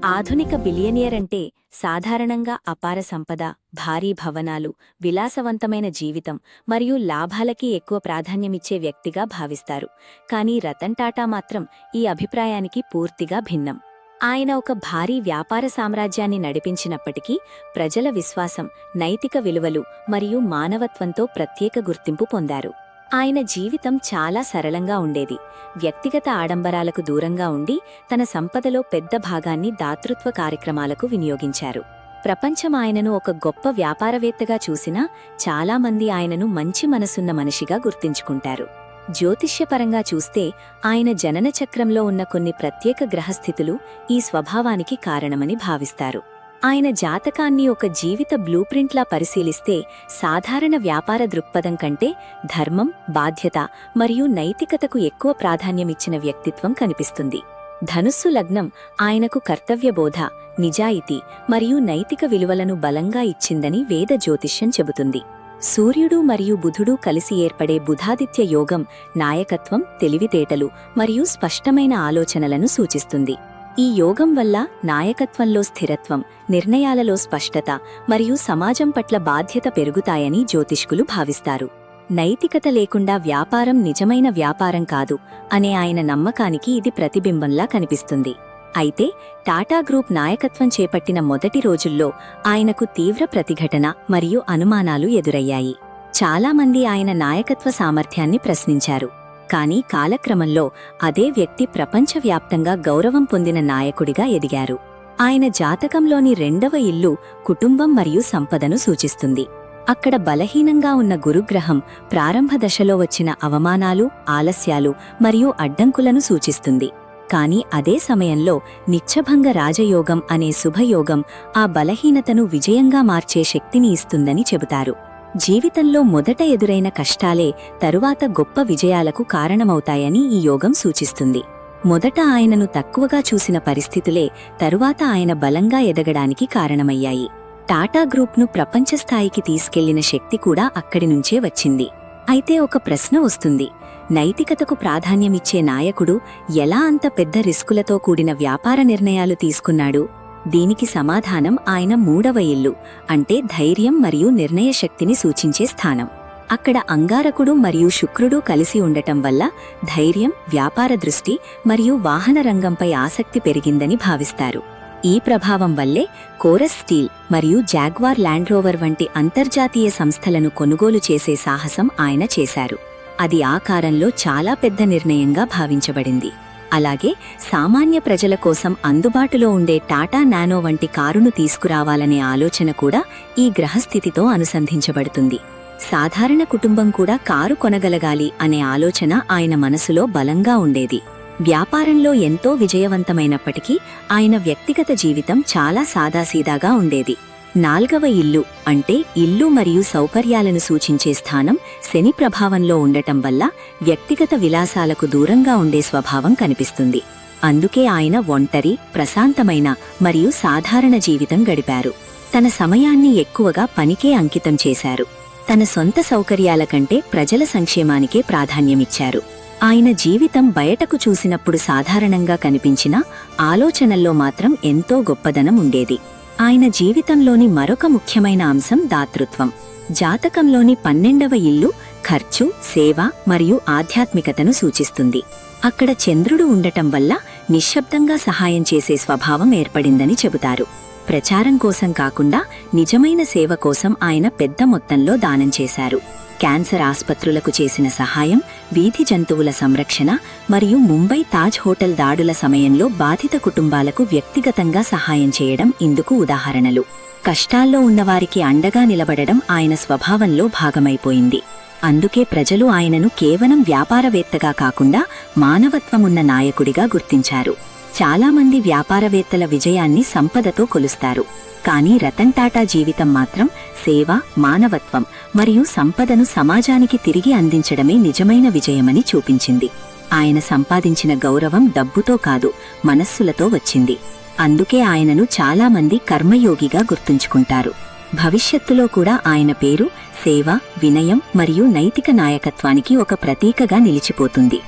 ఆధునిక బిలియనియర్ అంటే సాధారణంగా అపార సంపద, భారీ భవనాలు, విలాసవంతమైన జీవితం మరియు లాభాలకి ఎక్కువ ప్రాధాన్యమిచ్చే వ్యక్తిగా భావిస్తారు. కానీ రతన్ టాటా మాత్రం ఈ అభిప్రాయానికి పూర్తిగా భిన్నం. ఆయన ఒక భారీ వ్యాపార సామ్రాజ్యాన్ని నడిపించినప్పటికీ ప్రజల విశ్వాసం, నైతిక విలువలు మరియు మానవత్వంతో ప్రత్యేక గుర్తింపు పొందారు. ఆయన జీవితం చాలా సరళంగా ఉండేది. వ్యక్తిగత ఆడంబరాలకు దూరంగా ఉండి తన సంపదలో పెద్ద భాగాన్ని దాతృత్వ కార్యక్రమాలకు వినియోగించారు. ప్రపంచం ఆయనను ఒక గొప్ప వ్యాపారవేత్తగా చూసినా చాలామంది ఆయనను మంచి మనసున్న మనిషిగా గుర్తించుకుంటారు. జ్యోతిష్యపరంగా చూస్తే ఆయన జనన చక్రంలో ఉన్న కొన్ని ప్రత్యేక గ్రహస్థితులు ఈ స్వభావానికి కారణమని భావిస్తారు. ఆయన జాతకాన్ని ఒక జీవిత బ్లూప్రింట్లా పరిశీలిస్తే సాధారణ వ్యాపార దృక్పథం కంటే ధర్మం, బాధ్యత మరియు నైతికతకు ఎక్కువ ప్రాధాన్యమిచ్చిన వ్యక్తిత్వం కనిపిస్తుంది. ధనుస్సు లగ్నం ఆయనకు కర్తవ్యబోధ, నిజాయితీ మరియు నైతిక విలువలను బలంగా ఇచ్చిందని వేద జ్యోతిష్యం చెబుతుంది. సూర్యుడు మరియు బుధుడు కలిసి ఏర్పడే బుధాదిత్య యోగం నాయకత్వం, తెలివితేటలు మరియు స్పష్టమైన ఆలోచనలను సూచిస్తుంది. ఈ యోగం వల్ల నాయకత్వంలో స్థిరత్వం, నిర్ణయాలలో స్పష్టత మరియు సమాజం పట్ల బాధ్యత పెరుగుతాయని జ్యోతిష్కులు భావిస్తారు. నైతికత లేకుండా వ్యాపారం నిజమైన వ్యాపారం కాదు అనే ఆయన నమ్మకానికి ఇది ప్రతిబింబంలా కనిపిస్తుంది. అయితే టాటా గ్రూప్ నాయకత్వం చేపట్టిన మొదటి రోజుల్లో ఆయనకు తీవ్ర ప్రతిఘటన మరియు అనుమానాలు ఎదురయ్యాయి. చాలామంది ఆయన నాయకత్వ సామర్థ్యాన్ని ప్రశ్నించారు. కానీ కాలక్రమంలో అదే వ్యక్తి ప్రపంచవ్యాప్తంగా గౌరవం పొందిన నాయకుడిగా ఎదిగారు. ఆయన జాతకంలోని 2వ ఇల్లు కుటుంబం మరియు సంపదను సూచిస్తుంది. అక్కడ బలహీనంగా ఉన్న గురుగ్రహం ప్రారంభ దశలో వచ్చిన అవమానాలు, ఆలస్యాలు మరియు అడ్డంకులను సూచిస్తుంది. కానీ అదే సమయంలో నిత్యభంగ రాజయోగం అనే శుభయోగం ఆ బలహీనతను విజయంగా మార్చే శక్తిని ఇస్తుందని చెబుతారు. జీవితంలో మొదట ఎదురైన కష్టాలే తరువాత గొప్ప విజయాలకు కారణమవుతాయని ఈ యోగం సూచిస్తుంది. మొదట ఆయనను తక్కువగా చూసిన పరిస్థితులే తరువాత ఆయన బలంగా ఎదగడానికి కారణమయ్యాయి. టాటా గ్రూప్ను ప్రపంచస్థాయికి తీసుకెళ్లిన శక్తి కూడా అక్కడి నుంచే వచ్చింది. అయితే ఒక ప్రశ్న వస్తుంది: నైతికతకు ప్రాధాన్యమిచ్చే నాయకుడు ఎలా అంత పెద్ద రిస్కులతో కూడిన వ్యాపార నిర్ణయాలు తీసుకున్నాడు? దీనికి సమాధానం ఆయన 3వ ఇల్లు, అంటే ధైర్యం మరియు నిర్ణయశక్తిని సూచించే స్థానం. అక్కడ అంగారకుడు మరియు శుక్రుడు కలిసి ఉండటం వల్ల ధైర్యం, వ్యాపార దృష్టి మరియు వాహన రంగంపై ఆసక్తి పెరిగిందని భావిస్తారు. ఈ ప్రభావం వల్లే కోరస్ స్టీల్ మరియు జాగ్వార్ ల్యాండ్రోవర్ వంటి అంతర్జాతీయ సంస్థలను కొనుగోలు చేసే సాహసం ఆయన చేశారు. అది ఆ కాలంలో చాలా పెద్ద నిర్ణయంగా భావించబడింది. అలాగే సామాన్య ప్రజల కోసం అందుబాటులో ఉండే టాటా నానో వంటి కారును తీసుకురావాలనే ఆలోచన కూడా ఈ గ్రహస్థితితో అనుసంధించబడుతుంది. సాధారణ కుటుంబం కూడా కారు కొనగలగాలి అనే ఆలోచన ఆయన మనసులో బలంగా ఉండేది. వ్యాపారంలో ఎంతో విజయవంతమైనప్పటికీ ఆయన వ్యక్తిగత జీవితం చాలా సాదాసీదాగా ఉండేది. 4వ ఇల్లు, అంటే ఇల్లు మరియు సౌకర్యాలను సూచించే స్థానం, శని ప్రభావంలో ఉండటం వల్ల వ్యక్తిగత విలాసాలకు దూరంగా ఉండే స్వభావం కనిపిస్తుంది. అందుకే ఆయన ఒంటరి, ప్రశాంతమైన మరియు సాధారణ జీవితం గడిపారు. తన సమయాన్ని ఎక్కువగా పనికే అంకితం చేశారు. తన సొంత సౌకర్యాల కంటే ప్రజల సంక్షేమానికే ప్రాధాన్యమిచ్చారు. ఆయన జీవితం బయటకు చూసినప్పుడు సాధారణంగా కనిపించినా ఆలోచనల్లో మాత్రం ఎంతో గొప్పదనం ఉండేది. ఆయన జీవితంలోని మరొక ముఖ్యమైన అంశం దాతృత్వం. జాతకంలోని 12వ ఇల్లు ఖర్చు, సేవ మరియు ఆధ్యాత్మికతను సూచిస్తుంది. అక్కడ చంద్రుడు ఉండటం వల్ల నిశ్శబ్దంగా సహాయం చేసే స్వభావం ఏర్పడిందని చెబుతారు. ప్రచారం కోసం కాకుండా నిజమైన సేవ కోసం ఆయన పెద్ద మొత్తంలో దానం చేశారు. క్యాన్సర్ ఆస్పత్రులకు చేసిన సహాయం, వీధి జంతువుల సంరక్షణ మరియు ముంబై తాజ్ హోటల్ దాడుల సమయంలో బాధిత కుటుంబాలకు వ్యక్తిగతంగా సహాయం చేయడం ఇందుకు ఉదాహరణలు. కష్టాల్లో ఉన్నవారికి అండగా నిలబడడం ఆయన స్వభావంలో భాగమైపోయింది. అందుకే ప్రజలు ఆయనను కేవలం వ్యాపారవేత్తగా కాకుండా మానవత్వమున్న నాయకుడిగా గుర్తించారు. చాలామంది వ్యాపారవేత్తల విజయాన్ని సంపదతో కొలుస్తారు. కానీ రతన్ టాటా జీవితం మాత్రం సేవ, మానవత్వం మరియు సంపదను సమాజానికి తిరిగి అందించడమే నిజమైన విజయమని చూపించింది. ఆయన సంపాదించిన గౌరవం డబ్బుతో కాదు, మనస్సులతో వచ్చింది. అందుకే ఆయనను చాలామంది కర్మయోగిగా గుర్తుంచుకుంటారు. భవిష్యత్తులో కూడా ఆయన పేరు సేవ, వినయం మరియు నైతిక నాయకత్వానికి ఒక ప్రతీకగా నిలిచిపోతుంది.